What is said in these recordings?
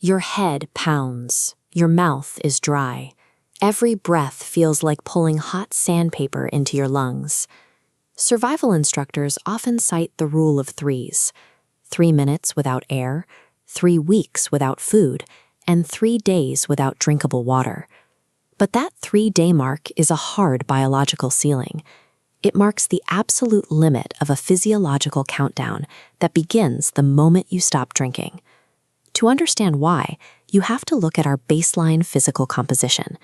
Your head pounds. Your mouth is dry. Every breath feels like pulling hot sandpaper into your lungs. Survival instructors often cite the rule of threes: 3 minutes without air, 3 weeks without food, and 3 days without drinkable water. But that 3-day mark is a hard biological ceiling. It marks the absolute limit of a physiological countdown that begins the moment you stop drinking. To understand why, you have to look at our baseline physical composition.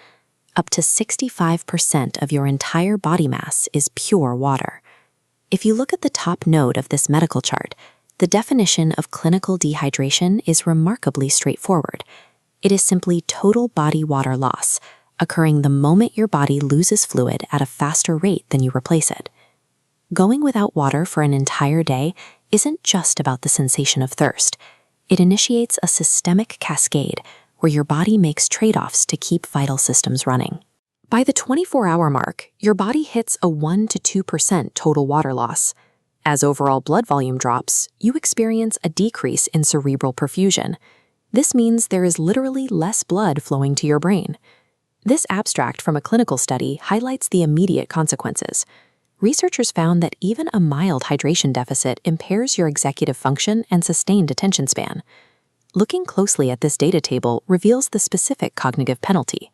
Up to 65% of your entire body mass is pure water. If you look at the top node of this medical chart, the definition of clinical dehydration is remarkably straightforward. It is simply total body water loss, occurring the moment your body loses fluid at a faster rate than you replace it. Going without water for an entire day isn't just about the sensation of thirst. It initiates a systemic cascade where your body makes trade-offs to keep vital systems running. By the 24-hour mark, your body hits a 1 to 2% total water loss. As overall blood volume drops, you experience a decrease in cerebral perfusion. This means there is literally less blood flowing to your brain. This abstract from a clinical study highlights the immediate consequences. Researchers found that even a mild hydration deficit impairs your executive function and sustained attention span. Looking closely at this data table reveals the specific cognitive penalty.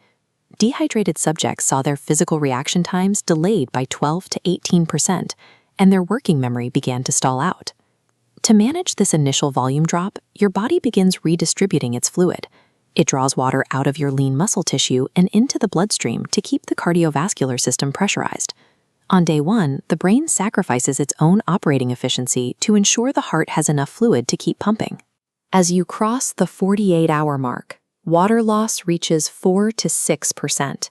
Dehydrated subjects saw their physical reaction times delayed by 12 to 18%, and their working memory began to stall out. To manage this initial volume drop, your body begins redistributing its fluid. It draws water out of your lean muscle tissue and into the bloodstream to keep the cardiovascular system pressurized. On day 1, the brain sacrifices its own operating efficiency to ensure the heart has enough fluid to keep pumping. As you cross the 48-hour mark, water loss reaches 4 to 6%.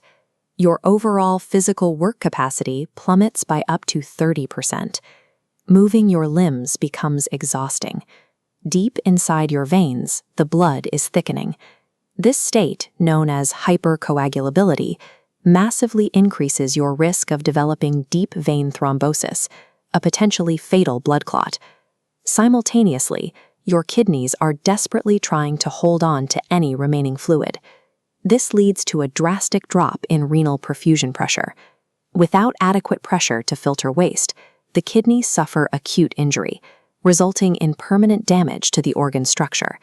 Your overall physical work capacity plummets by up to 30%. Moving your limbs becomes exhausting. Deep inside your veins, the blood is thickening. This state, known as hypercoagulability, massively increases your risk of developing deep vein thrombosis, a potentially fatal blood clot. Simultaneously, your kidneys are desperately trying to hold on to any remaining fluid. This leads to a drastic drop in renal perfusion pressure. Without adequate pressure to filter waste, the kidneys suffer acute injury, resulting in permanent damage to the organ structure.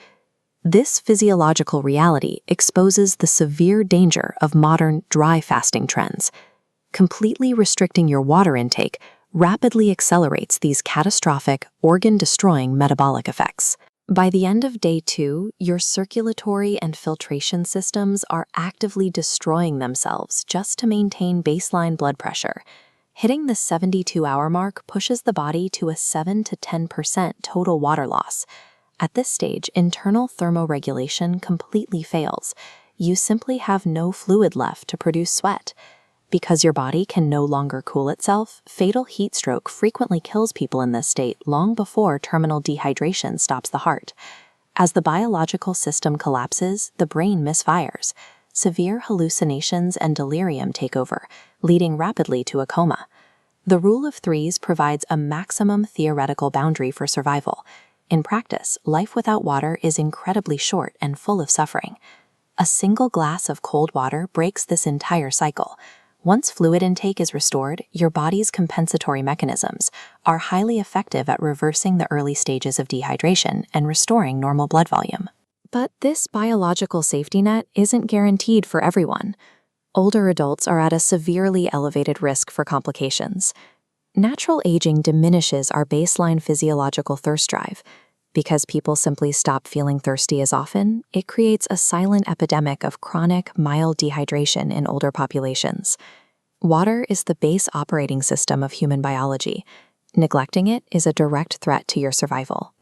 This physiological reality exposes the severe danger of modern dry fasting trends. Completely restricting your water intake rapidly accelerates these catastrophic, organ-destroying metabolic effects. By the end of day 2, your circulatory and filtration systems are actively destroying themselves just to maintain baseline blood pressure. Hitting the 72-hour mark pushes the body to a 7 to 10% total water loss. At this stage, internal thermoregulation completely fails. You simply have no fluid left to produce sweat. Because your body can no longer cool itself, fatal heat stroke frequently kills people in this state long before terminal dehydration stops the heart. As the biological system collapses, the brain misfires. Severe hallucinations and delirium take over, leading rapidly to a coma. The rule of threes provides a maximum theoretical boundary for survival. In practice, life without water is incredibly short and full of suffering. A single glass of cold water breaks this entire cycle. Once fluid intake is restored, your body's compensatory mechanisms are highly effective at reversing the early stages of dehydration and restoring normal blood volume. But this biological safety net isn't guaranteed for everyone. Older adults are at a severely elevated risk for complications. Natural aging diminishes our baseline physiological thirst drive. Because people simply stop feeling thirsty as often, it creates a silent epidemic of chronic, mild dehydration in older populations. Water is the base operating system of human biology. Neglecting it is a direct threat to your survival.